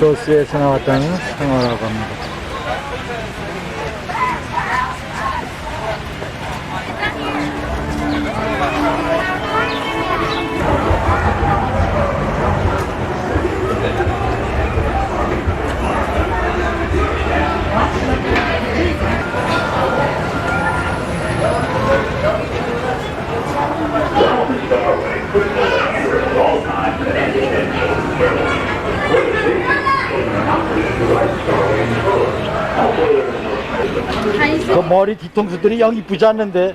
조스에서 나왔다는 상어라고 합니다. 그 머리 뒤통수들이 영 이쁘지 않는데.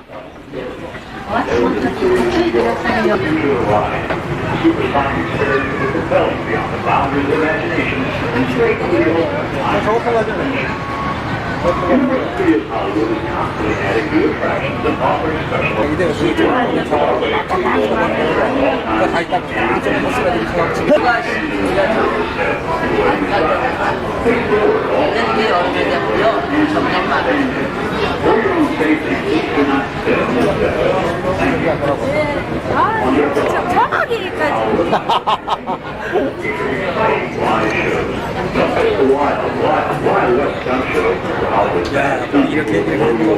이렇게 나오면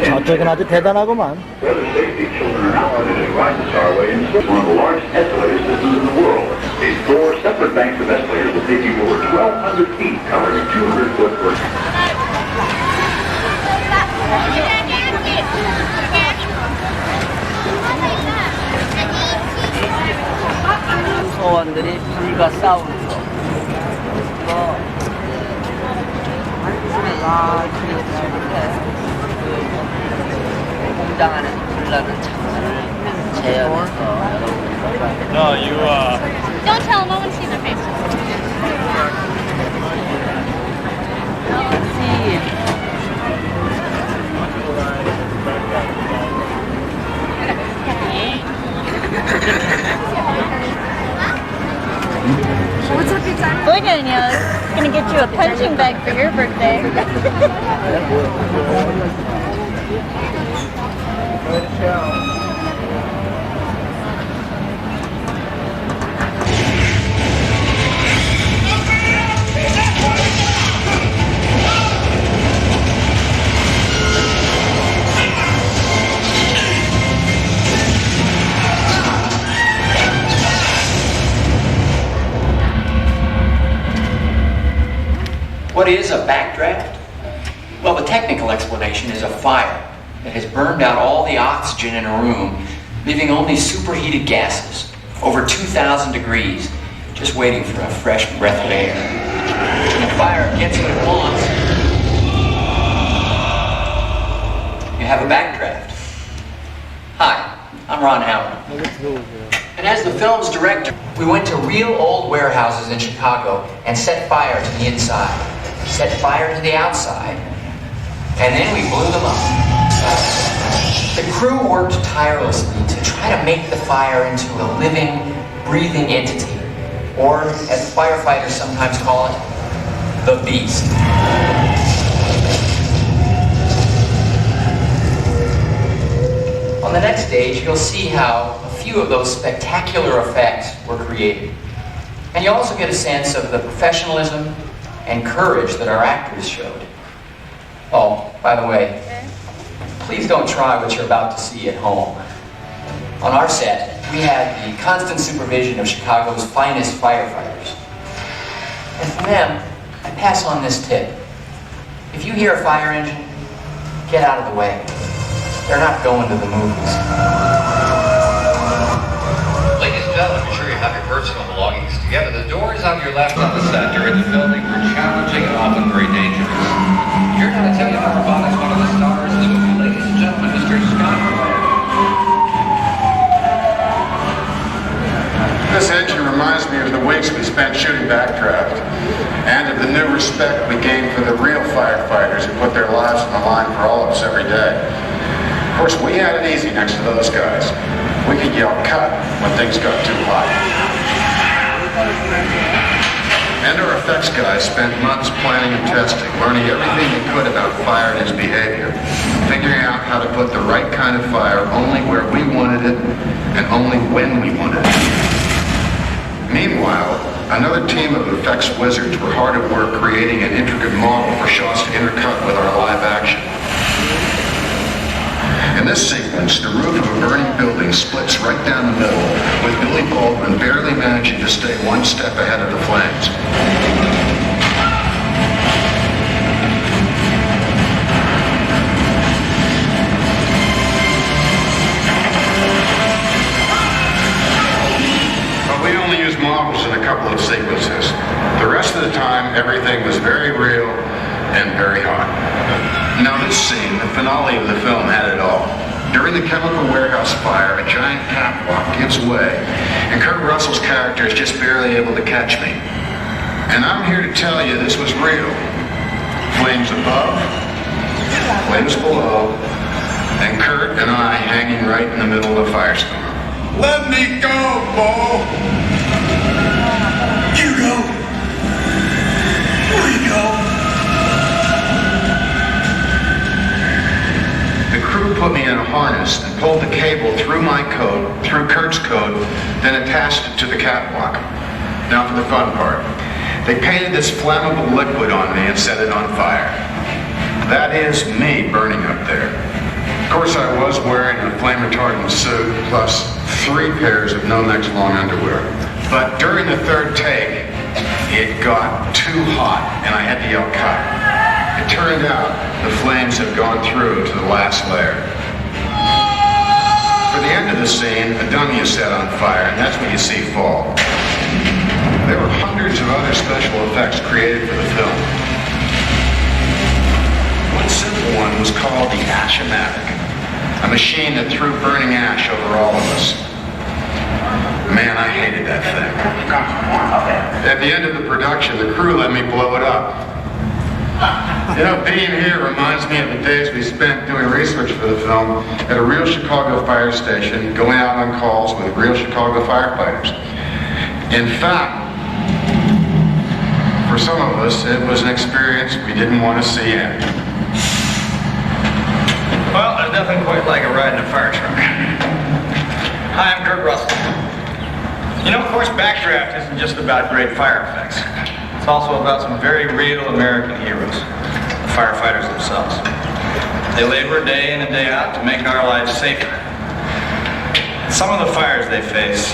저쪽은 아주 대단하구만. 소원들이 불과 싸우는 거. 공장안에서 불나는 장면을 재현해서 여러분들과 No, you Don't tell no one see their face. What's up, pizza? We're gonna get you a punching bag for your birthday. What is a backdraft? Well, the technical explanation is a fire that has burned out all the oxygen in a room, leaving only superheated gases, over 2,000 degrees, just waiting for a fresh breath of air. When the fire gets what it wants, you have a backdraft. Hi, I'm Ron Howard. And as the film's director, we went to real old warehouses in Chicago and set fire to the inside, set fire to the outside, and then we blew them up. The crew worked tirelessly to try to make the fire into a living, breathing entity, or as firefighters sometimes call it, the beast. On the next stage, you'll see how a few of those spectacular effects were created. And you also get a sense of the professionalism and courage that our actors showed. Oh, by the way, please don't try what you're about to see at home. On our set, we had the constant supervision of Chicago's finest firefighters. And from them, I pass on this tip. If you hear a fire engine, get out of the way. They're not going to the movies. Ladies and gentlemen, be sure you have your personal belongings together. The doors on your left on the set during the filming were challenging and often very dangerous. Here now to tell you how Ron is one of the stars of the movie. Ladies and gentlemen, Mr. Scott. This engine reminds me of the weeks we spent shooting Backdraft, and of the new respect we gained for the real firefighters who put their lives on the line for all of us every day. Of course, we had it easy next to those guys. We could yell cut when things got too hot. And our effects effects guys spent months planning and testing, learning everything they could about fire and its behavior, figuring out how to put the right kind of fire only where we wanted it and only when we wanted it. Meanwhile, another team of effects wizards were hard at work creating an intricate model for shots to intercut with our live action. In this sequence, the roof of a burning building splits right down the middle, with Billy Baldwin barely managing to stay one step ahead of the flames. But we only used models in a couple of sequences. The rest of the time, everything was very real and very hot. Now this scene, the finale of the film, had it all. During the chemical warehouse fire, a giant catwalk gives way, and Kurt Russell's character is just barely able to catch me. And I'm here to tell you this was real. Flames above, flames below, and Kurt and I hanging right in the middle of the firestorm. Let me go, Bo! You go! We go! The crew put me in a harness and pulled the cable through my coat, through Kurt's coat, then attached it to the catwalk. Now for the fun part. They painted this flammable liquid on me and set it on fire. That is me burning up there. Of course, I was wearing a flame retardant suit plus 3 pairs of Nomex long underwear. But during the third take, it got too hot and I had to yell cut. It turned out the flames had gone through to the last layer. For the end of the scene, a dummy is set on fire, and that's what you see fall. There were hundreds of other special effects created for the film. One simple one was called the Ash-O-Matic, a machine that threw burning ash over all of us. Man, I hated that thing. At the end of the production, the crew let me blow it up. You know, being here reminds me of the days we spent doing research for the film at a real Chicago fire station, going out on calls with real Chicago firefighters. In fact, for some of us, it was an experience we didn't want to see end. Well, there's nothing quite like a ride in a fire truck. Hi, I'm Kurt Russell. You know, of course, Backdraft isn't just about great fire effects. It's also about some very real American heroes, the firefighters themselves. They labor day in and day out to make our lives safer. Some of the fires they face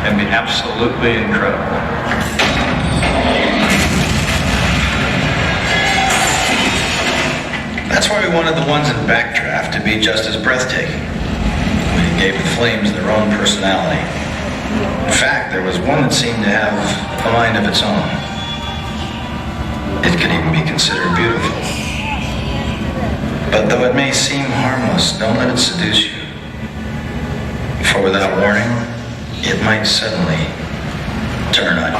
can be absolutely incredible. That's why we wanted the ones in Backdraft to be just as breathtaking. We gave the flames their own personality. In fact, there was one that seemed to have a mind of its own. It could even be considered beautiful. But though it may seem harmless, don't let it seduce you. For without warning, it might suddenly turn on you.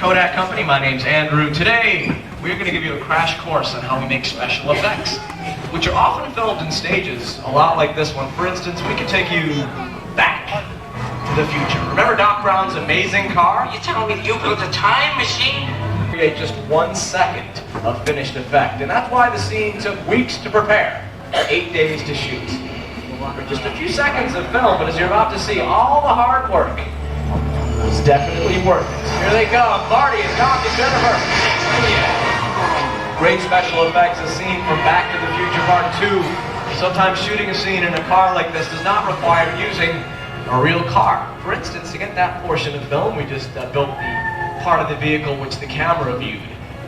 Kodak Company. My name's Andrew. Today, we're going to give you a crash course on how we make special effects, which are often filmed in stages, a lot like this one. For instance, we could take you back to the future. Remember Doc Brown's amazing car? You telling me you built a time machine? Create just 1 second of finished effect, and that's why the scene took weeks to prepare, 8 days to shoot. For just a few seconds of film, but as you're about to see, all the hard work was definitely worth it. Here they come, Marty and Doc and Jennifer. Great special effects, a scene from Back to the Future Part 2. Sometimes shooting a scene in a car like this does not require using a real car. For instance, to get that portion of film, we just built the part of the vehicle which the camera viewed.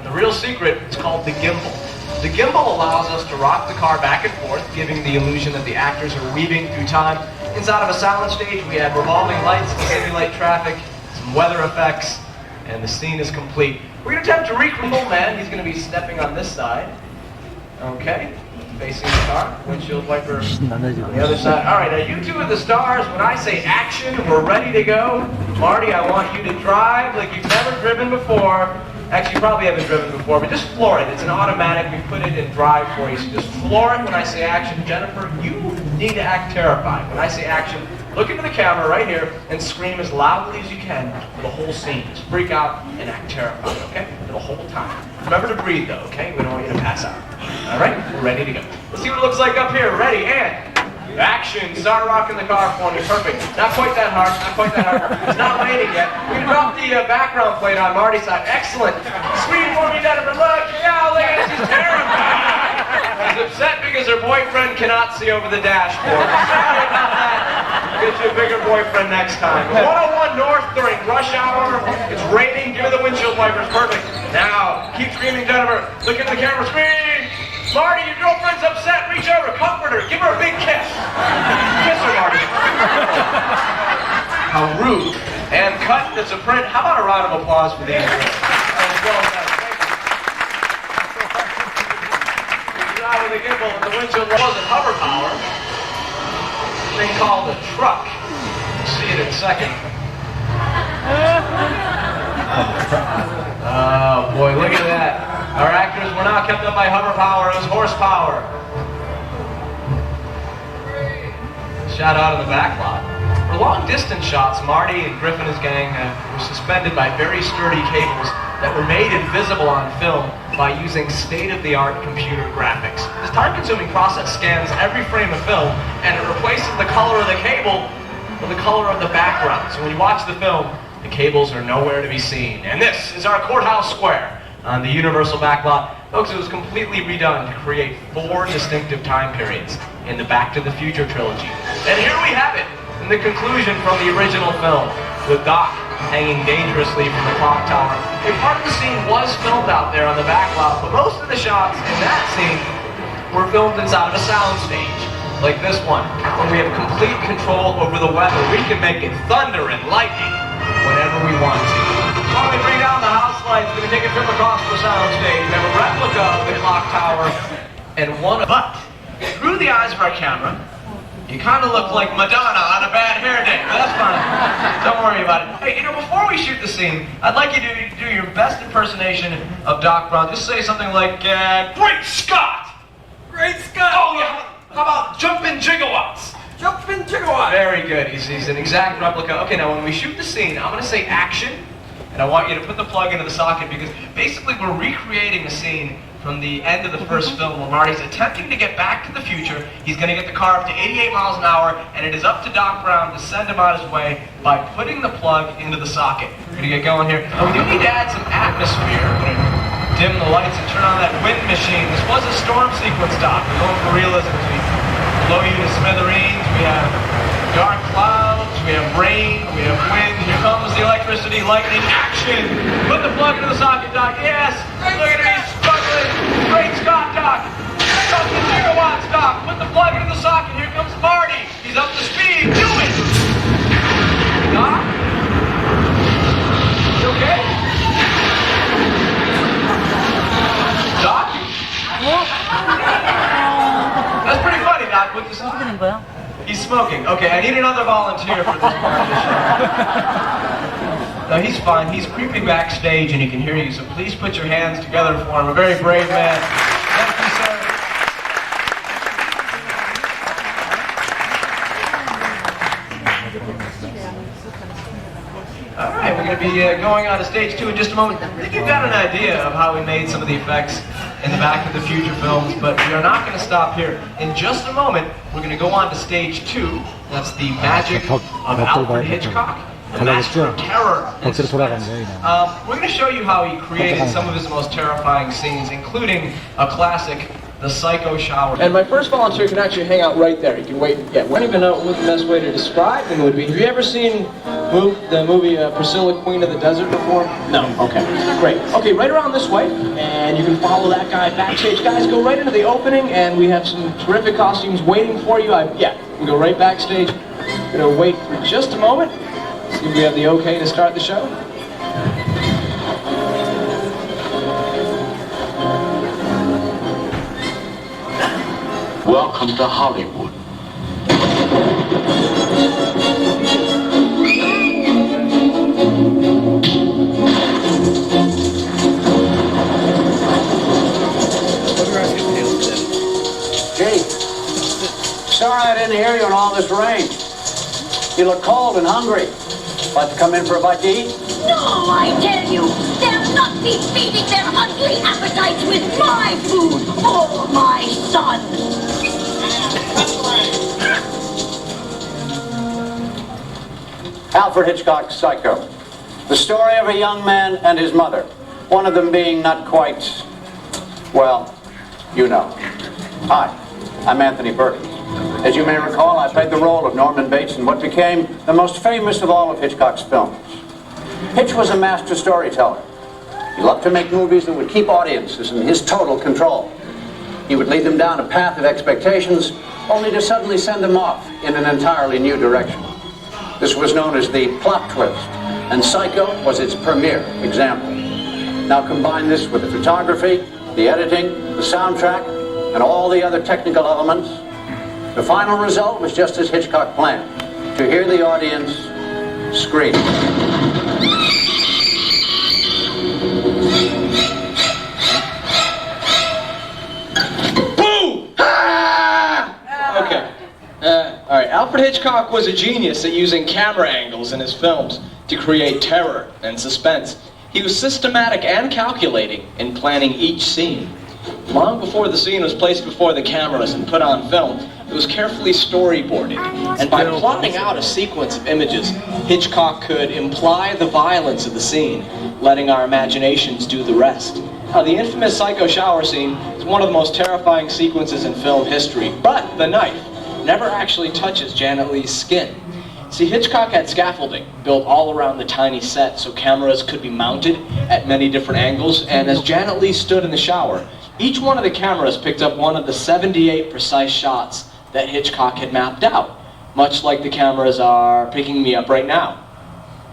The real secret is called the gimbal. The gimbal allows us to rock the car back and forth, giving the illusion that the actors are weaving through time. Inside of a sound stage, we add revolving lights to simulate traffic, some weather effects, and the scene is complete. We're going to attempt to recreate the man. He's going to be stepping on this side. Okay, facing the car, windshield wiper on the other side. All right, now you two are the stars. When I say action, we're ready to go. Marty, I want you to drive like you've never driven before. Actually, you probably haven't driven before, but just floor it. It's an automatic. We put it in drive for you, so just floor it when I say action. Jennifer, you need to act terrified. When I say action, look into the camera right here and scream as loudly as you can for the whole scene. Just freak out and act terrified, okay? For the whole time. Remember to breathe, though, okay? We don't want you to pass out. All right? We're ready to go. Let's see what it looks like up here. Ready, and action. Start rocking the car for me. Perfect. Not quite that hard. Not quite that hard. It's not landing yet. We're going to drop the background plate on Marty's side. Excellent. Scream for me, Jennifer. Look. Yeah, look at it. She's terrified. She's upset because her boyfriend cannot see over the dashboard. Sorry about that. Get you a bigger boyfriend next time. 101 North during rush hour. It's raining. Give her the windshield wipers. Perfect. Now, keep screaming, Jennifer. Look at the camera. Scream. Marty, your girlfriend's upset. Reach over, comfort her, give her a big kiss. Kiss her, Marty. How rude. And cut, that's a print. How about a round of applause for these? Well done. Good job with the gimbal and the windshield wasn't hover power. A thing called a truck. You'll see it in a second. Oh boy, look at that. Our actors were not kept up by hover power, it was horsepower. Shot out of the back lot. For long distance shots, Marty and Griff and his gang were suspended by very sturdy cables that were made invisible on film by using state-of-the-art computer graphics. This time-consuming process scans every frame of film and it replaces the color of the cable with the color of the background. So when you watch the film, the cables are nowhere to be seen. And this is our courthouse square on the Universal backlot. Folks, it was completely redone to create 4 distinctive time periods in the Back to the Future trilogy. And here we have it, in the conclusion from the original film, with Doc hanging dangerously from the clock tower. A part of the scene was filmed out there on the backlot, but most of the shots in that scene were filmed inside of a soundstage, like this one. When we have complete control over the weather, we can make it thunder and lightning whenever we want to. While we bring down the house lights, we're going to take a trip across the soundstage. We have a replica of the clock tower and one. But through the eyes of our camera, you kind of look like Madonna on a bad hair day. But that's fine. Don't worry about it. Hey, before we shoot the scene, I'd like you to do your best impersonation of Doc Brown. Just say something like, "Great Scott! Great Scott! Oh yeah! How about jumping gigawatts? Jumping gigawatts!" Very good. He's an exact replica. Okay, now when we shoot the scene, I'm going to say action. And I want you to put the plug into the socket because basically we're recreating a scene from the end of the first film where Marty's attempting to get back to the future. He's going to get the car up to 88 miles an hour, and it is up to Doc Brown to send him on his way by putting the plug into the socket. We're going to get going here. And we do need to add some atmosphere. We're going to dim the lights and turn on that wind machine. This was a storm sequence, Doc. We're going for realism. We blow you to smithereens. We have dark clouds, we have rain, we have wind. Here comes the electricity, lightning, action! Put the plug into the socket, Doc. Yes! Look at him, he's struggling. Great Scott, Doc. Jumping gigawatts, Doc. Put the plug into the socket. Here comes Marty. He's up to speed. Do it! Doc? You okay? Doc? That's pretty funny, Doc. What just happened? He's smoking. Okay, I need another volunteer for this part of the show. No, he's fine. He's creeping backstage and he can hear you, so please put your hands together for him. A very brave man. Thank you, sir. All right, we're going to be going on to stage 2 in just a moment. I think you've got an idea of how we made some of the effects in the Back to the Future films, but we are not going to stop here. In just a moment, we're going to go on to stage 2. That's the magic of Alfred Hitchcock, the master of terror and suspense. We're going to show you how he created some of his most terrifying scenes, including a classic, the Psycho Shower. And my first volunteer can actually hang out right there. You can wait. Yeah, we don't even know what the best way to describe them would be. Have you ever seen the movie Priscilla, Queen of the Desert before? No? Okay, great. Okay, right around this way, and you can follow that guy backstage. Guys, go right into the opening, and we have some terrific costumes waiting for you. Yeah, you can go right backstage. We're going to wait for just a moment. See if we have the okay to start the show. Welcome to Hollywood. Gee, sorry I didn't hear you in all this rain. You look cold and hungry. Like to come in for a bite to eat? No, I tell you, they'll not be feeding their ugly appetites with my food or my son. Alfred Hitchcock's Psycho. The story of a young man and his mother. One of them being not quite, well, you know. Hi, I'm Anthony Perkins. As you may recall, I played the role of Norman Bates in what became the most famous of all of Hitchcock's films. Hitch was a master storyteller. He loved to make movies that would keep audiences in his total control. He would lead them down a path of expectations, only to suddenly send them off in an entirely new direction. This was known as the plot twist, and Psycho was its premier example. Now combine this with the photography, the editing, the soundtrack, and all the other technical elements. The final result was just as Hitchcock planned, to hear the audience scream. Boo! Ah! Okay. All right. Alfred Hitchcock was a genius at using camera angles in his films to create terror and suspense. He was systematic and calculating in planning each scene. Long before the scene was placed before the cameras and put on film, it was carefully storyboarded. And by plotting out a sequence of images, Hitchcock could imply the violence of the scene, letting our imaginations do the rest. Now, the infamous Psycho shower scene is one of the most terrifying sequences in film history, but the knife never actually touches Janet Leigh's skin. See, Hitchcock had scaffolding built all around the tiny set so cameras could be mounted at many different angles, and as Janet Leigh stood in the shower, each one of the cameras picked up one of the 78 precise shots that Hitchcock had mapped out, much like the cameras are picking me up right now.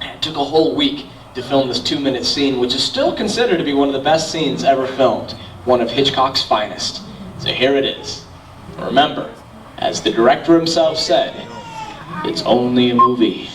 It took a whole week to film this 2-minute scene, which is still considered to be one of the best scenes ever filmed, one of Hitchcock's finest. So here it is. Remember, as the director himself said, it's only a movie.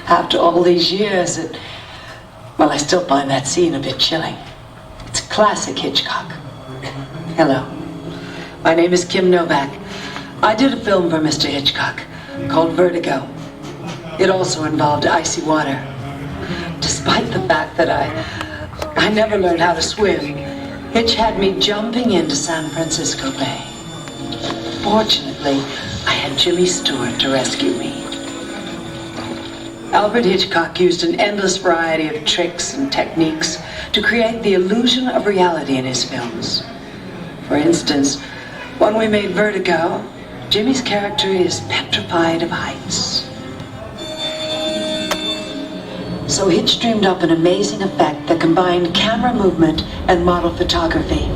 After all these years, well, I still find that scene a bit chilling. It's classic Hitchcock. Hello. My name is Kim Novak. I did a film for Mr. Hitchcock called Vertigo. It also involved icy water. Despite the fact that I never learned how to swim, Hitch had me jumping into San Francisco Bay. Fortunately, I had Jimmy Stewart to rescue me. Alfred Hitchcock used an endless variety of tricks and techniques to create the illusion of reality in his films. For instance, when we made Vertigo, Jimmy's character is petrified of heights. So Hitch dreamed up an amazing effect that combined camera movement and model photography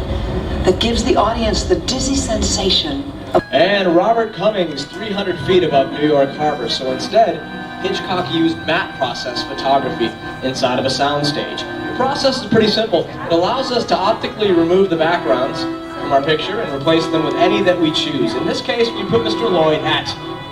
that gives the audience the dizzy sensation of... And Robert Cummings, 300 feet above New York Harbor. So instead, Hitchcock used matte process photography inside of a soundstage. The process is pretty simple. It allows us to optically remove the backgrounds from our picture and replace them with any that we choose. In this case, we put Mr. Lloyd at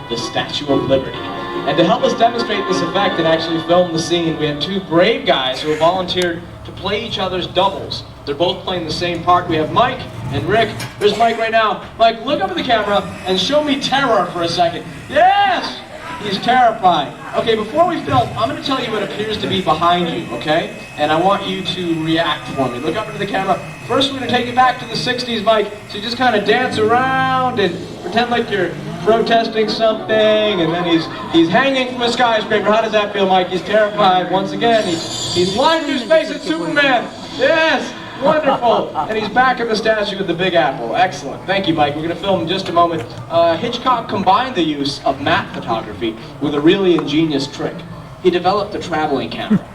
the Statue of Liberty. And to help us demonstrate this effect and actually film the scene, we have two brave guys who have volunteered to play each other's doubles. They're both playing the same part. We have Mike and Rick. There's Mike right now. Mike, look up at the camera and show me terror for a second. Yes! He's terrified. Okay, before we film, I'm going to tell you what appears to be behind you, okay? And I want you to react for me. Look up into the camera. First, we're going to take it back to the 60s, Mike. So you just kind of dance around and pretend like you're protesting something, and then he's hanging from a skyscraper. How does that feel, Mike? He's terrified once again. He's flying through space at Superman. Yes! Wonderful! And he's back at the statue of the Big Apple. Excellent. Thank you, Mike. We're going to film in just a moment. Hitchcock combined the use of matte photography with a really ingenious trick. He developed a traveling camera.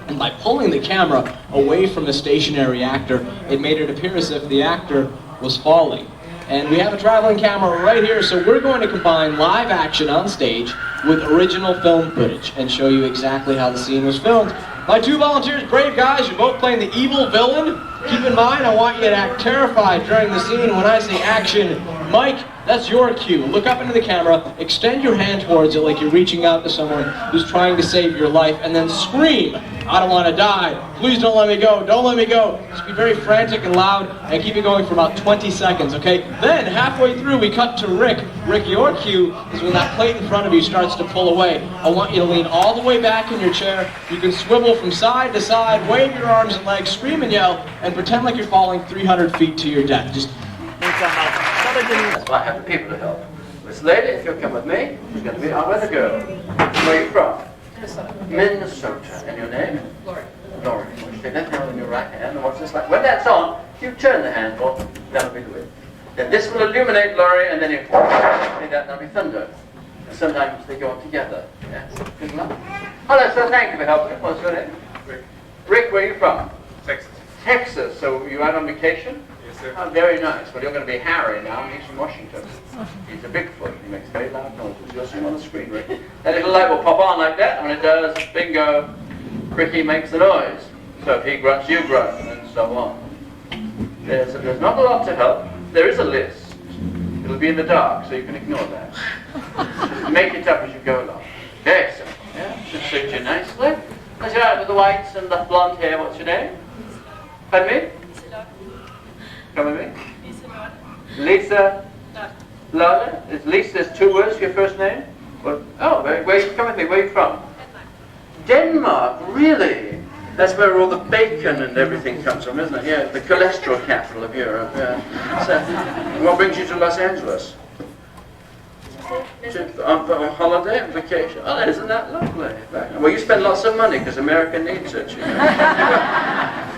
And by pulling the camera away from a stationary actor, it made it appear as if the actor was falling. And we have a traveling camera right here, so we're going to combine live action on stage with original film footage and show you exactly how the scene was filmed. My two volunteers, brave guys, you're both playing the evil villain. Keep in mind, I want you to act terrified during the scene. When I say action, Mike, that's your cue. Look up into the camera, extend your hand towards it like you're reaching out to someone who's trying to save your life, and then scream, I don't want to die. Please don't let me go. Don't let me go. Just be very frantic and loud and keep it going for about 20 seconds, okay? Then, halfway through, we cut to Rick. Rick, your cue is when that plate in front of you starts to pull away. I want you to lean all the way back in your chair. You can swivel from side to side, wave your arms and legs, scream and yell, and pretend like you're falling 300 feet to your death. Just... That's why I have the people to help. This lady, if you'll come with me, she's going to be our weather girl. Where are you from? Minnesota. And your name? Lori. Lori. Well, you take that hand in your right hand, and watch this like. When that's on, you turn the handle, that'll be the wind. Then this will illuminate Lori, and then you take that'll be thunder. And sometimes they go on together. Yes. Good luck. Hello, sir. Thank you for helping. What's your name? Rick. Rick, where are you from? Texas. Texas. So you out on vacation? Yes, sir. Oh, very nice. Well, you're going to be Harry now. He's from Washington. He's a Bigfoot. He makes very loud noises. You'll see him on the screen, Rick. That little light will pop on like that. And when it does, bingo, Ricky makes the noise. So if he grunts, you grunt, and so on. There's not a lot to help. There is a list. It'll be in the dark, so you can ignore that. Make it up as you go along. Very simple. Yeah, should suit you nicely. Let's go out with the whites and the blonde hair. What's your name? Pardon me? Come with me. Lisa. Lola? Is Lisa, there's two words for your first name? Well, oh, come with me. Where are you from? Denmark, really? That's where all the bacon and everything comes from, isn't it? Yeah, the cholesterol capital of Europe. Yeah. So, what brings you to Los Angeles? On holiday and vacation. Oh, isn't that lovely? Well, you spend lots of money because America needs it. You know?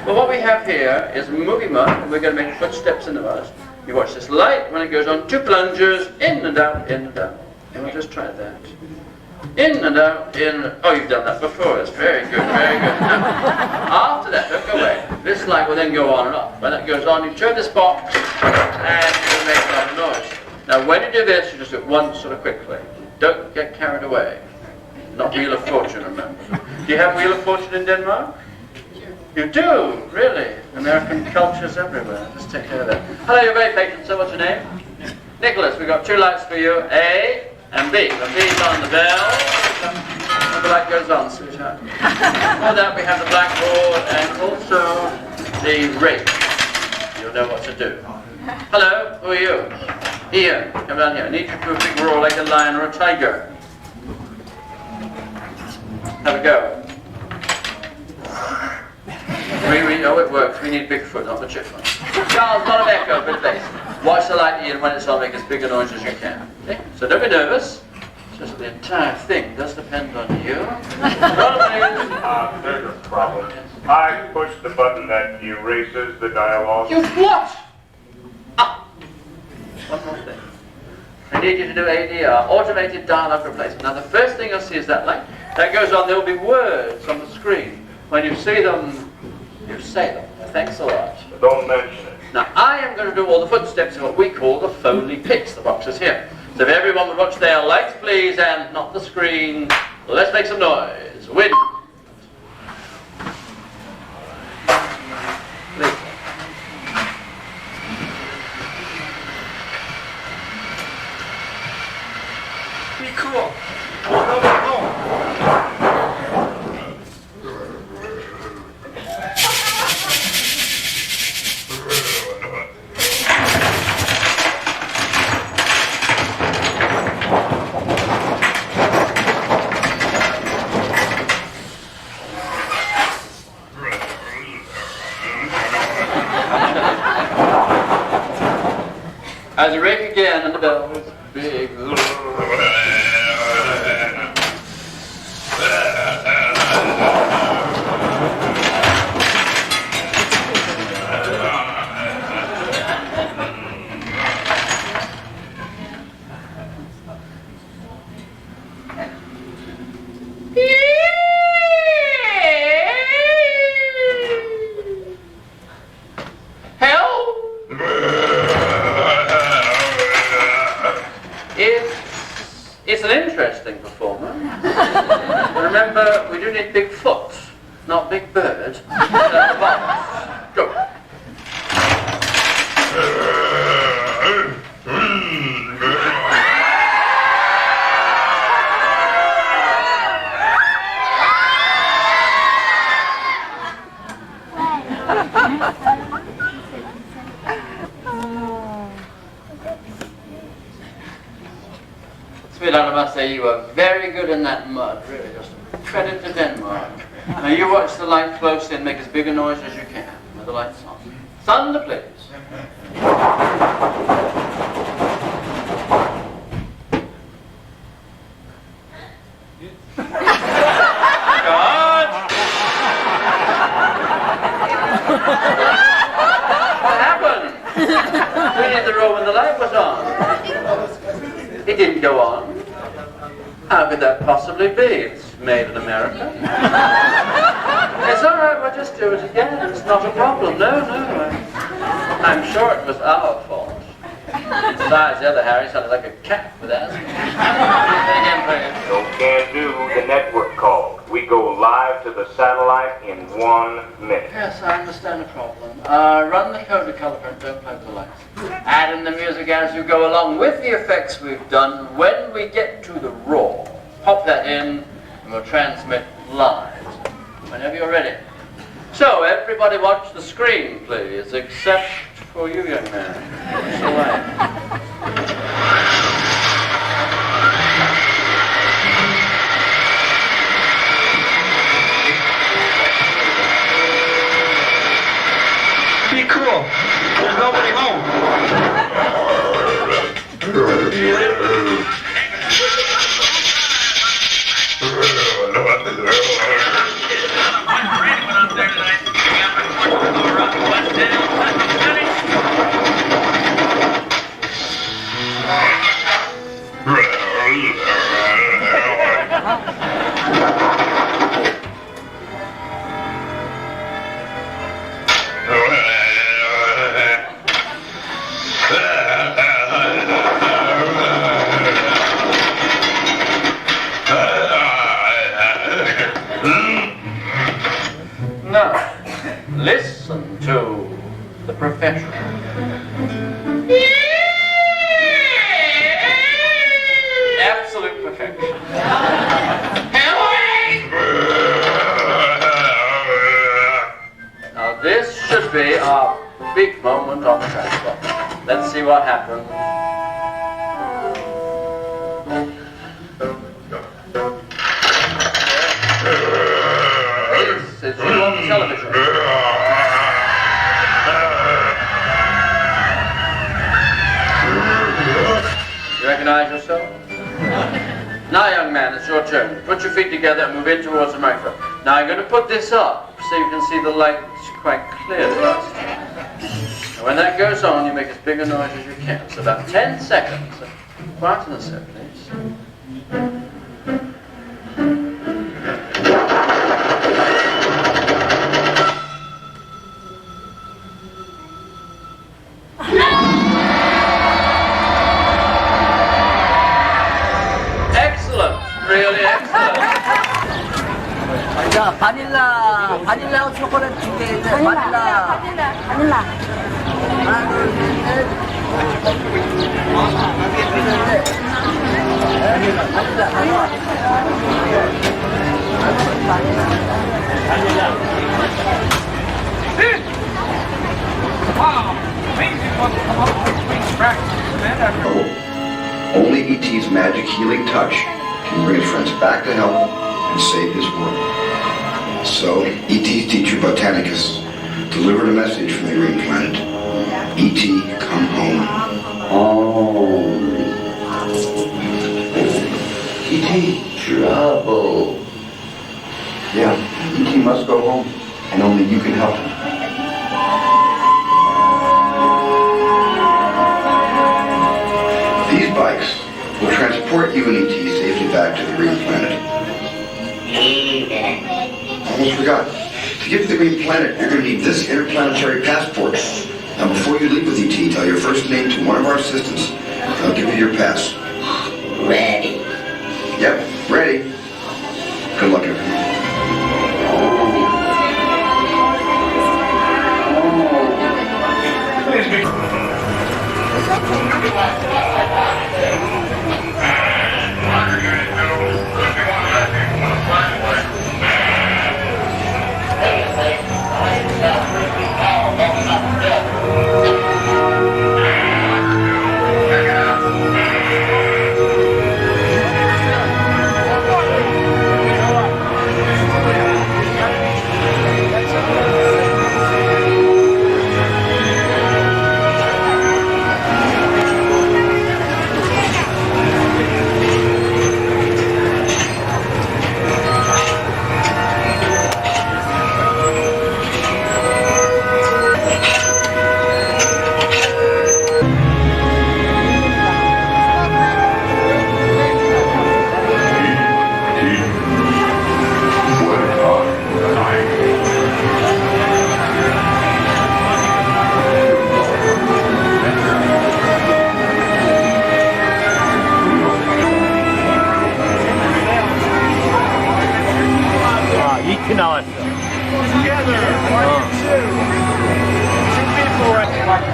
Well, what we have here is movie mud, and we're going to make footsteps in the mud. You watch this light. When it goes on, two plungers, in and out, in and out. And we'll just try that. In and out, in. Oh, you've done that before. That's very good, very good. Now, after that, don't go away. This light will then go on and off. When that goes on, you turn this box, and you'll make a lot of noise. Now, when you do this, you just do it once sort of quickly. Don't get carried away. Not Wheel of Fortune, remember. Do you have Wheel of Fortune in Denmark? You do, really. American culture's everywhere. Just take care of that. Hello, you're very patient. So what's your name? Nicholas, we've got two lights for you, A and B. The B's on the bell. And the light goes on, sweetheart. For that, we have the blackboard and also the rake. You'll know what to do. Hello, who are you? Ian, come down here. I need you to do a big roar like a lion or a tiger. Have a go. We know it works. We need Bigfoot, not the chipmunk. Charles, not an echo, but bass. Watch the light, Ian. When it's on, make as big a noise as you can. Okay? So don't be nervous. It's just that the entire thing does depend on you. There's a problem. I pushed the button that erases the dialogue. You what? Ah. One more thing. I need you to do ADR, automated dialogue replacement. Now the first thing you'll see is that light. That goes on, there will be words on the screen. When you see them, you say them. Thanks a lot. Don't mention it. Now I am going to do all the footsteps in what we call the Foley picks, the boxes here. So if everyone would watch their lights please, and not the screen, let's make some noise. Wind. Please. Be cool. As you ring again and the bell is big. It's an interesting performance. Remember, we do need big foot, not big bird. Go. Sweetheart, I must say you were very good in that mud, really, just credit to Denmark. Now you watch the light closely and make as big a noise as you can with the lights on. Thunder, please. God! What happened? We did the roll when the light was on. It didn't go on. How could that possibly be? It's made in America. It's all right, we'll just do it again. It's not a problem. No. I'm sure it was our fault. Besides, the other Harry sounded like a cat with asthma. No can do, the network called. We go live to the satellite in 1 minute. Yes, I understand the problem. Run the code to color and don't plug the lights. Add in the music as you go along with the effects we've done. When we get to the raw, pop that in and we'll transmit live. Whenever you're ready. So, everybody watch the screen, please, except for you, young man. It's all right. Be cool. There's nobody home. Now, listen to the professional. Absolute perfection. Now this should be our big moment on the transport. Let's see what happens. You recognize yourself? Now, young man, it's your turn. Put your feet together and move in towards the microphone. Now, I'm going to put this up so you can see the light quite clearly. And when that goes on, you make as big a noise as you can. So about 10 seconds. Quiet in a second, please. Excellent, really excellent. 자, 바닐라 초콜릿 2개 있네. 바닐라. 하나, 둘, 셋. Only E.T.'s magic healing touch can bring his friends back to health and save his world. So, E.T.'s teacher Botanicus delivered a message from the Green Planet. E.T., come home. Oh. E.T., trouble. Yeah, E.T. must go home, and only you can help him. These bikes will transport you and E.T. safely back to the Green Planet. Almost forgot. To get to the Green Planet, you're going to need this interplanetary passport. Now, before you leave with E.T., tell your first name to one of our assistants. I'll give you your pass. Ready. Yep, ready. Good luck, everyone.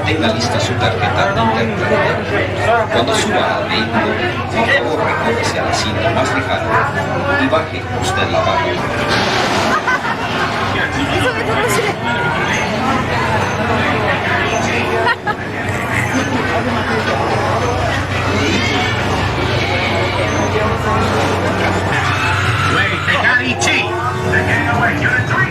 Tenga lista su tarjeta de internet. Cuando suba al vehículo, por favor recógese al asiento más lejano y baje usted la barra. Wait, they got E.T. They're getting away. Unit 3.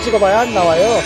찍어봐야 안 나와요.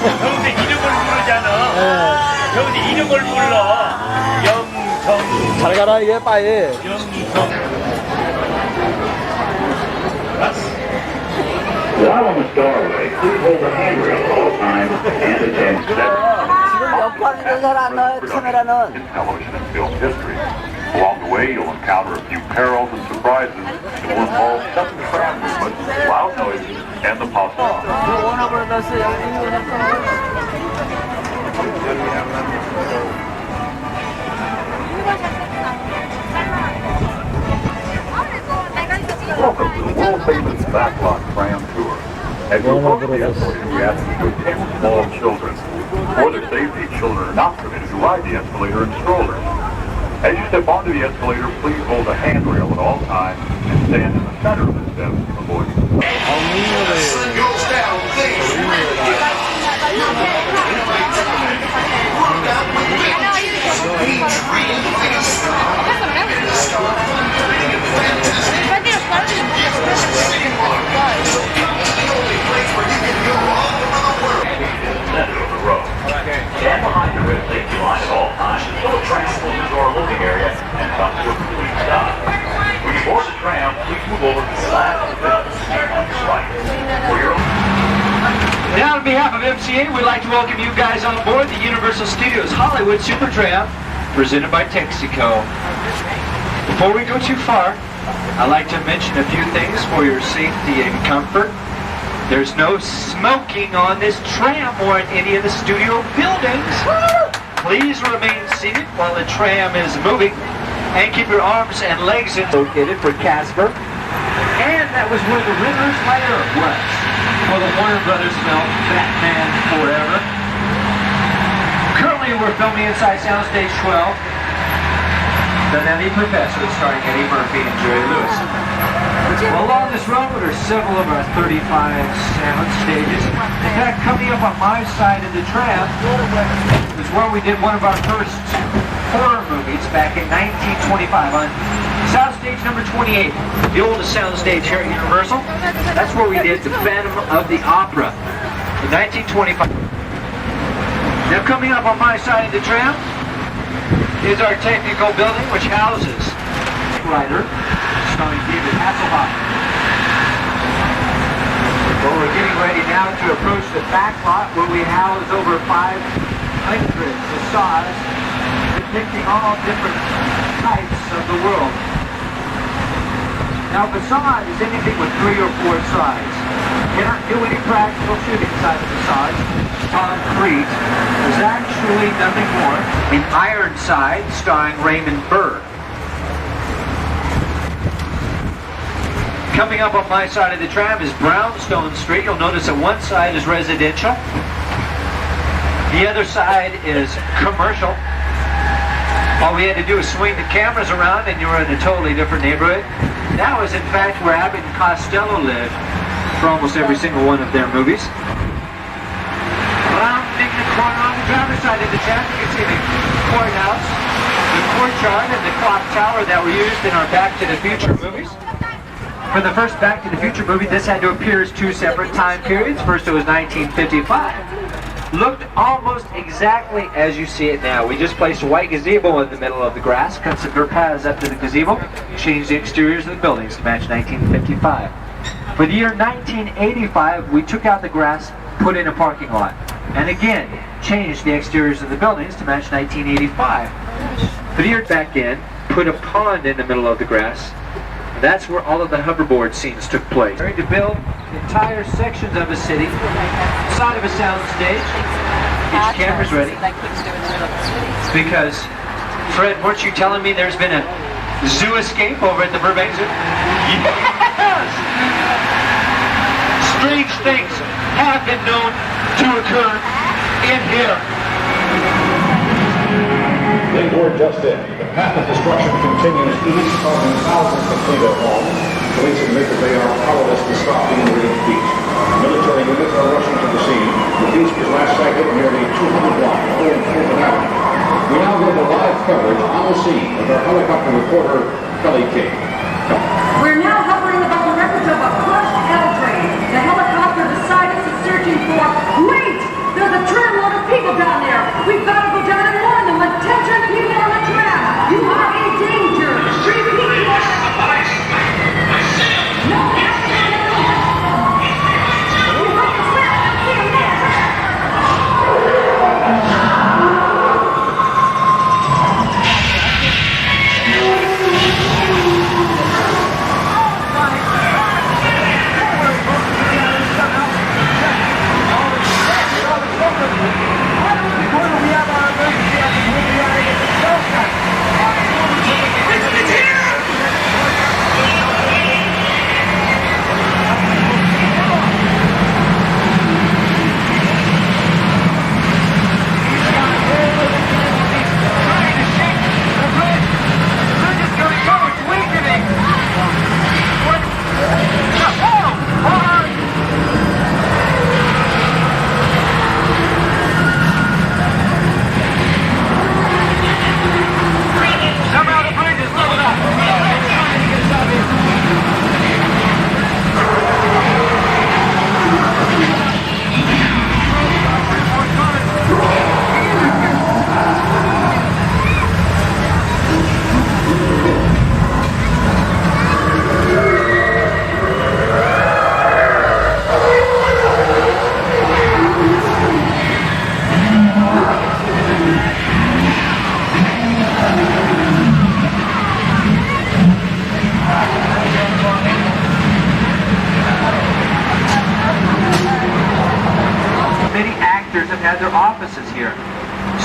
형들 이름을 부르잖아. 형들 이름을 불러. 영정. 잘 가라 이게 빠이. While on the doorway, please hold the handrail at all times and attend 지금 옆판에 있는 사람 나의 카메라는 television and film history. Along the way, you'll encounter a few perils and surprises that will involve sudden crowd movement, loud noises, and the possible. 워너브라더스 Welcome to the world-famous Backlot Tram Tour. As you approach the escalator, we ask you to attend small children. For their safety, children are not permitted to ride the escalator in strollers. As you step onto the escalator, please hold the handrail at all times and stand in the center of the steps, avoiding. Stand behind the red safety line at all times until the tram pulls into our loading area and comes to a complete stop. When you board the tram, please move over to the last of the seat on your right. For your own... Now, on behalf of MCA, we'd like to welcome you guys on board the Universal Studios Hollywood Super Tram, presented by Texaco. Before we go too far, I'd like to mention a few things for your safety and comfort. There's no smoking on this tram or in any of the studio buildings. Please remain seated while the tram is moving and keep your arms and legs located for Casper. And that was where the River's Lair was for the Warner Brothers film Batman Forever. Currently we're filming inside Soundstage 12, The Nutty Professor, starring Eddie Murphy and Jerry Lewis. Well, along this road are several of our 35 sound stages. In fact, coming up on my side of the tram is where we did one of our first horror movies back in 1925 on soundstage number 28, the oldest soundstage here at Universal. That's where we did The Phantom of the Opera in 1925. Now, coming up on my side of the tram is our technical building, which houses writer starring David Hasselhoff. Well, we're getting ready now to approach the back lot where we house over 500 facades depicting all different types of the world. Now, facade is anything with 3 or 4 sides. You cannot do any practical shooting inside the facade. Concrete is actually nothing more. An Ironside starring Raymond Burr. Coming up on my side of the tram is Brownstone Street. You'll notice that one side is residential. The other side is commercial. All we had to do was swing the cameras around and you were in a totally different neighborhood. That was in fact where Abbott and Costello lived for almost every single one of their movies. Rounding the corner on the driver's side of the tram, you can see the courthouse, the courtyard, and the clock tower that were used in our Back to the Future movies. For the first Back to the Future movie, this had to appear as 2 separate time periods. First it was 1955. Looked almost exactly as you see it now. We just placed a white gazebo in the middle of the grass, cut some dirt paths up to the gazebo, changed the exteriors of the buildings to match 1955. For the year 1985, we took out the grass, put in a parking lot, and again, changed the exteriors of the buildings to match 1985. For the year back in, put a pond in the middle of the grass. That's where all of the hoverboard scenes took place. We're going to build entire sections of a city, side of a sound stage. Get your cameras ready. Because, Fred, weren't you telling me there's been a zoo escape over at the Burbank Zoo? Yes! Strange things have been known to occur in here. They were just in. The path of destruction continues east, causing thousands to flee their homes. Police admit that they are powerless to stop the invading beast. Military units are rushing to the scene. The beast was last sighted nearly 200 blocks away in Fulton Avenue. We now go to live coverage on the scene with our helicopter reporter, Kelly King. We're now hovering above the wreckage of a crushed L train. The helicopter beside us is searching for... Wait! There's a tramload of people down there. We've got to go down and warn them. Attention, people on the tram. You are in danger. Repeat. No,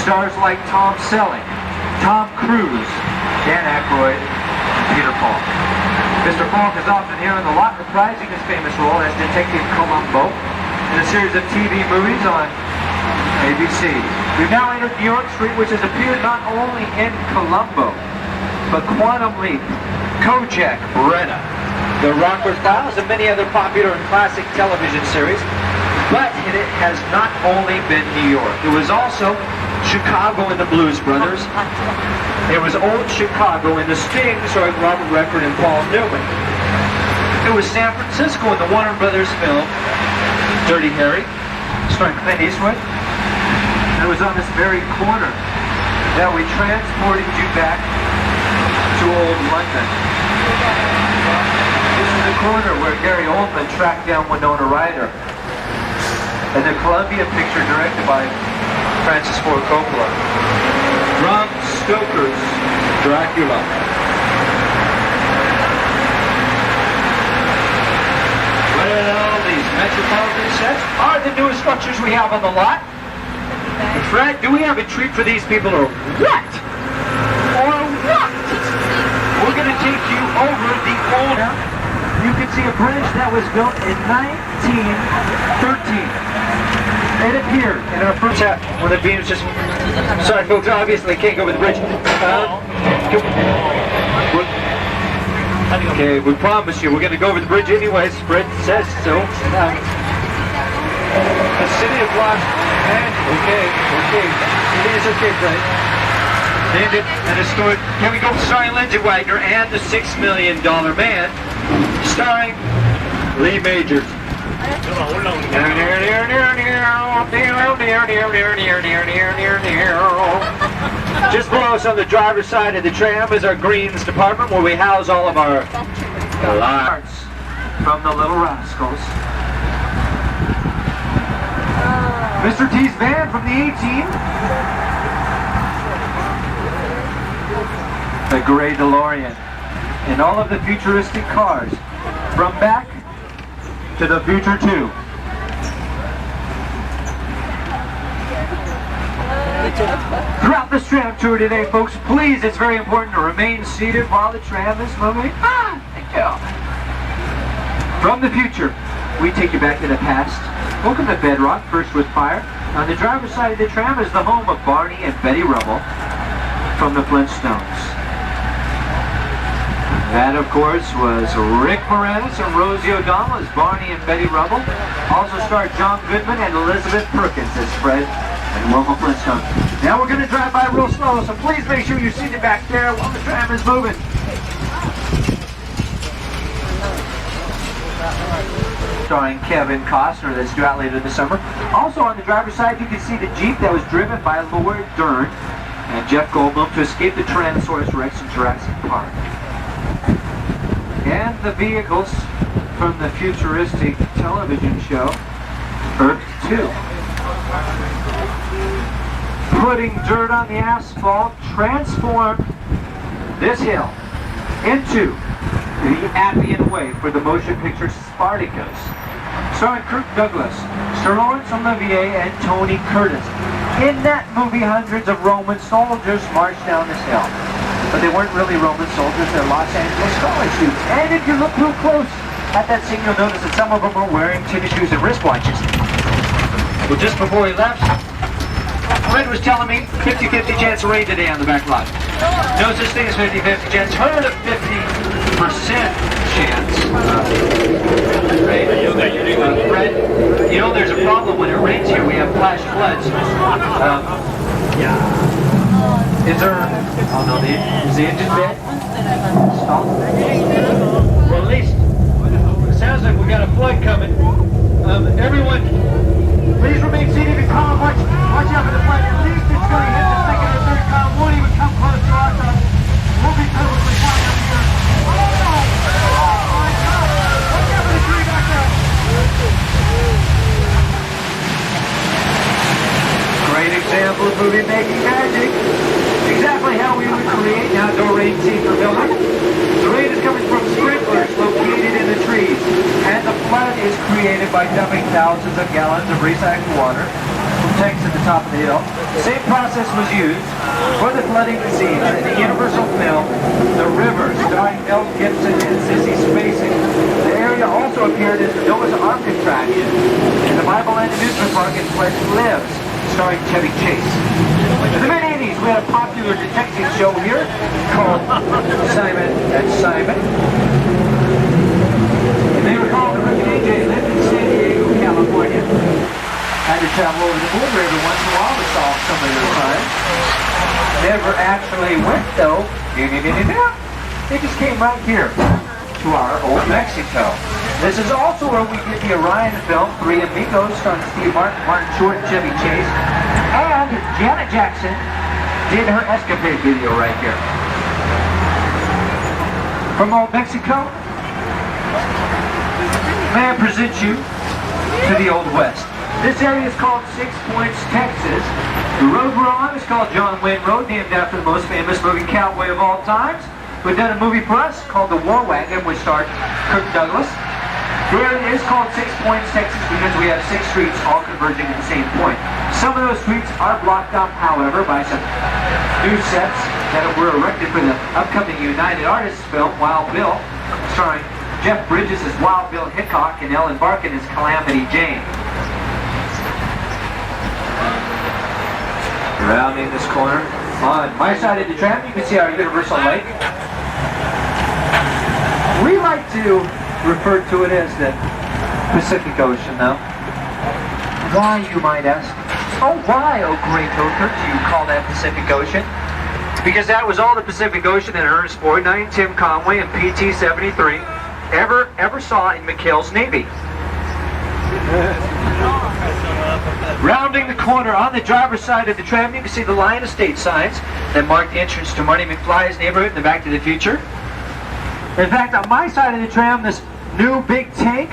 Stars like Tom Selleck, Tom Cruise, Dan Aykroyd, and Peter Falk. Mr. Falk is often here in the lot reprising his famous role as Detective Columbo in a series of TV movies on ABC. We've now entered New York Street, which has appeared not only in Columbo, but Quantum Leap, Kojak, Bretta, The Rockford Files, and many other popular and classic television series. But it has not only been New York. It was also Chicago and the Blues Brothers. It was old Chicago in the Sting, starring Robert Redford and Paul Newman. It was San Francisco in the Warner Brothers film Dirty Harry, starring Clint Eastwood. And it was on this very corner that we transported you back to old London. This is the corner where Gary Oldman tracked down Winona Ryder. And the Columbia picture directed by Francis Ford Coppola. Bram Stoker's Dracula. newest structures we have on the lot. Fred, do we have a treat for these people or what? Or what? We're going to take you over the old... You can see a bridge that was built in 1913. It appeared in our first half when the beams just... Sorry folks, obviously can't go over the bridge. Okay, we promise you we're going to go over the bridge anyways. Fred says so. The city of Los Angeles. Okay. It is okay, Fred. Named it an historic... Can we go starring Lindsay Wagner and the $6 Million Man, starring Lee Majors. Just below us on the driver's side of the tram is our greens department, where we house all of our alarms from the Little Rascals. Mr. T's van from the A-Team. The gray DeLorean. And all of the futuristic cars. From Back to the Future 2. Throughout this tram tour today, folks, please, it's very important to remain seated while the tram is moving. Thank you. From the future, we take you back to the past. Welcome to Bedrock, First with Fire. On the driver's side of the tram is the home of Barney and Betty Rubble from the Flintstones. That, of course, was Rick Moranis and Rosie O'Donnell as Barney and Betty Rubble. Also starred John Goodman and Elizabeth Perkins as Fred and Wilma Flintstone. Now we're going to drive by real slow, so please make sure you're seated back there while the tram is moving. Starring Kevin Costner, that's due out later this summer. Also on the driver's side, you can see the Jeep that was driven by Laura Dern and Jeff Goldblum to escape the Tyrannosaurus Rex in Jurassic Park. And the vehicles from the futuristic television show Earth 2. Putting dirt on the asphalt transformed this hill into the Appian Way for the motion picture Spartacus, starring Kirk Douglas, Sir Laurence Olivier, and Tony Curtis. In that movie, hundreds of Roman soldiers marched down this hill. But they weren't really Roman soldiers, they're Los Angeles scholar students. And if you look real close at that scene, you'll notice that some of them are wearing tennis shoes and wristwatches. Well, just before he left, Fred was telling me 50-50 chance of rain today on the back lot. No such thing as 50-50 chance. Heard of 50% chance. Right? Fred, you know there's a problem when it rains here. We have flash floods. Is there... Oh no, is the engine dead? Stalled? Well, at least it sounds like we got a flood coming. Everyone, please remain seated and calm. Watch out for the flood. At least it's going to hit the second or third car. Won't even come close to us. We'll be perfectly fine up here. Oh no! Oh my God! Watch out for the tree back there. Great example of movie making magic. Exactly how we would create an outdoor rain scene for filming. The rain is coming from sprinklers located in the trees, and the flood is created by dumping thousands of gallons of recycled water from tanks at the top of the hill. The same process was used for the flooding scenes in the Universal film The River, starring Mel Gibson and Sissy Spacek. The area also appeared in the Noah's Ark attraction in the Bible and Amusement Park in Flesh Lives, starring Chevy Chase. In the mid-80s, we had a popular detective show here called Simon and Simon. You may recall that Rick and AJ lived in San Diego, California. Had to travel over the border every once in a while to solve some of their crimes. Never actually went, though. They just came right here to our old Mexico. This is also where we did the Orion film, Three Amigos, starring Steve Martin, Martin Short, and Chevy Chase. And Janet Jackson did her escapade video right here. From old Mexico, may I present you to the Old West. This area is called Six Points, Texas. The road we're on is called John Wayne Road, named after the most famous movie cowboy of all times. We've done a movie for us called The War Wagon, which starred Kirk Douglas. It is called 6 Points, Texas, because we have 6 streets all converging at the same point. Some of those streets are blocked off, however, by some new sets that were erected for the upcoming United Artists film, Wild Bill, starring Jeff Bridges as Wild Bill Hickok and Ellen Barkin as Calamity Jane. Rounding this corner, on my side of the tram, you can see our Universal Lake. We like to refer to it as the Pacific Ocean, though. Why, you might ask? Oh, why, oh great Hooker, do you call that Pacific Ocean? Because that was all the Pacific Ocean that Ernest Borgnine, Tim Conway, and PT-73 ever saw in McHale's Navy. Rounding the corner on the driver's side of the tram, you can see the Lion Estate signs that mark the entrance to Marty McFly's neighborhood in the Back to the Future. In fact, on my side of the tram, this new big tank,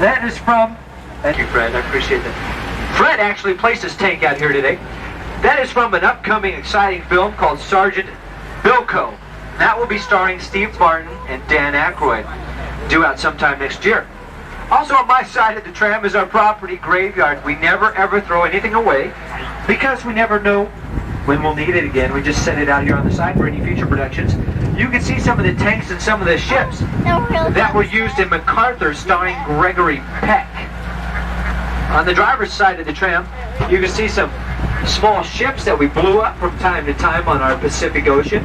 that is from... Thank you, Fred, I appreciate that. Fred actually placed his tank out here today. That is from an upcoming exciting film called Sergeant Bilko. That will be starring Steve Martin and Dan Aykroyd, due out sometime next year. Also on my side of the tram is our property graveyard. We never ever throw anything away because we never know when we'll need it again. We just set it out here on the side for any future productions. You can see some of the tanks and some of the ships that were used in MacArthur starring Gregory Peck. On the driver's side of the tram, you can see some small ships that we blew up from time to time on our Pacific Ocean.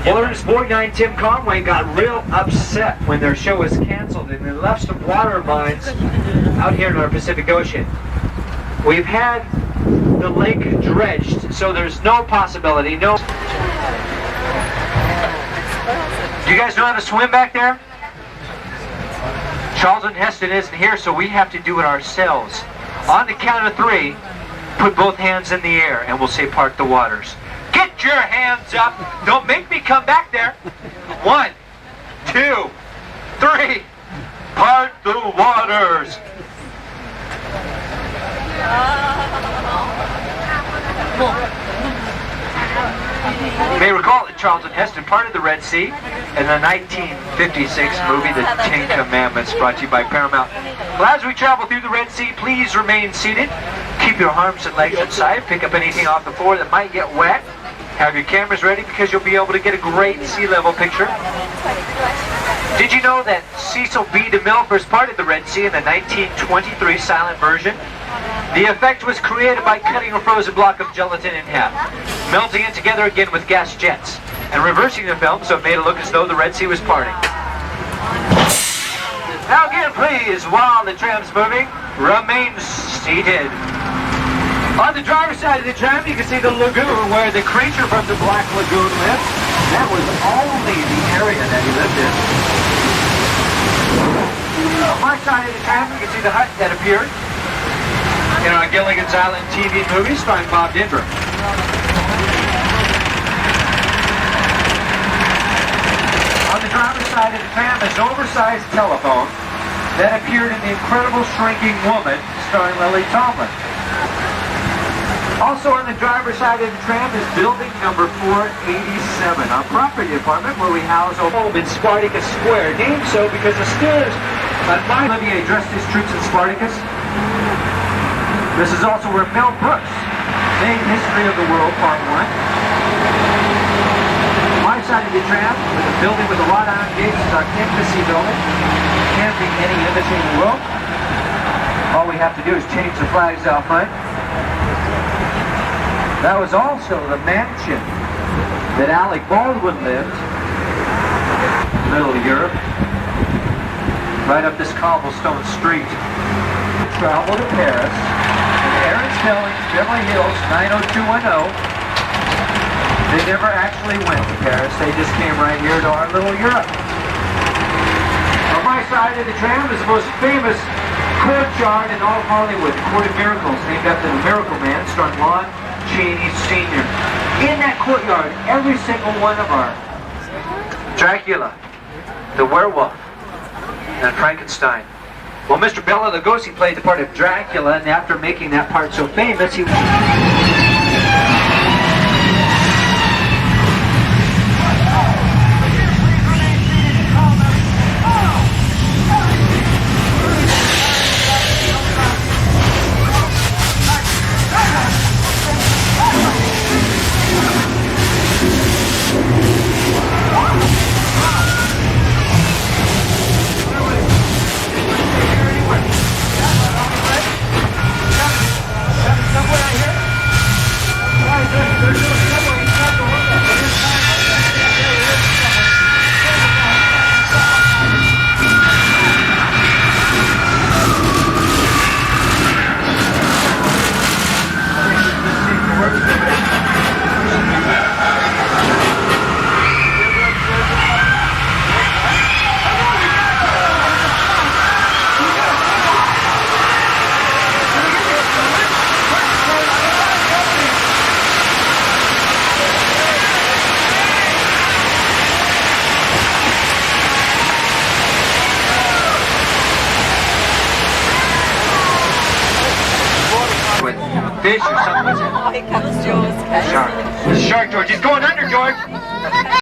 Well, Ernest Borgnine, Tim Conway got real upset when their show was canceled and they left some water mines out here in our Pacific Ocean. We've had the lake dredged, so there's no possibility, no... Do you guys know how to swim back there? Charlton Heston isn't here, so we have to do it ourselves. On the count of 3, put both hands in the air and we'll say part the waters. Get your hands up! Don't make me come back there! 1, 2, 3, part the waters! You may recall that Charlton Heston parted the Red Sea in the 1956 movie The Ten Commandments, brought to you by Paramount. Well, as we travel through the Red Sea, please remain seated. Keep your arms and legs inside. Pick up anything off the floor that might get wet. Have your cameras ready because you'll be able to get a great sea level picture. Did you know that Cecil B. DeMille first parted the Red Sea in the 1923 silent version? The effect was created by cutting a frozen block of gelatin in half, melting it together again with gas jets, and reversing the film so it made it look as though the Red Sea was parting. Now again, please, while the tram's moving, remain seated. On the driver's side of the tram, you can see the lagoon where the creature from the Black Lagoon lived. That was only the area that he lived in. On my side of the tram, you can see the hut that appeared in our Gilligan's Island TV movie starring Bob Denver. On the driver's side of the tram is an oversized telephone that appeared in The Incredible Shrinking Woman starring Lily Tomlin. Also on the driver's side of the tram is building number 487, our property department where we house a home in Spartacus Square, named so because the stairs on my Olivier dressed his troops in Spartacus. This is also where Mel Brooks made History of the World Part 1. My side of the tram, with a building with a wrought iron gates, is our embassy building. Can't be any embassy in the world. All we have to do is change the flags out front. That was also the mansion that Alec Baldwin lived, middle of Europe, right up this cobblestone street. Travel to Paris, and Aaron Stelling's Beverly Hills 90210. They never actually went to Paris, they just came right here to our little Europe. On my side of the tram is the most famous courtyard in all of Hollywood, the Court of Miracles, named after the Miracle Man, starring Lon Chaney Sr. In that courtyard, every single one of our Dracula, the werewolf, and Frankenstein. Well, Mr. Bela Lugosi played the part of Dracula, and after making that part so famous, he... fish or something, was it? Oh, here comes George. Shark. Shark, George. He's going under, George.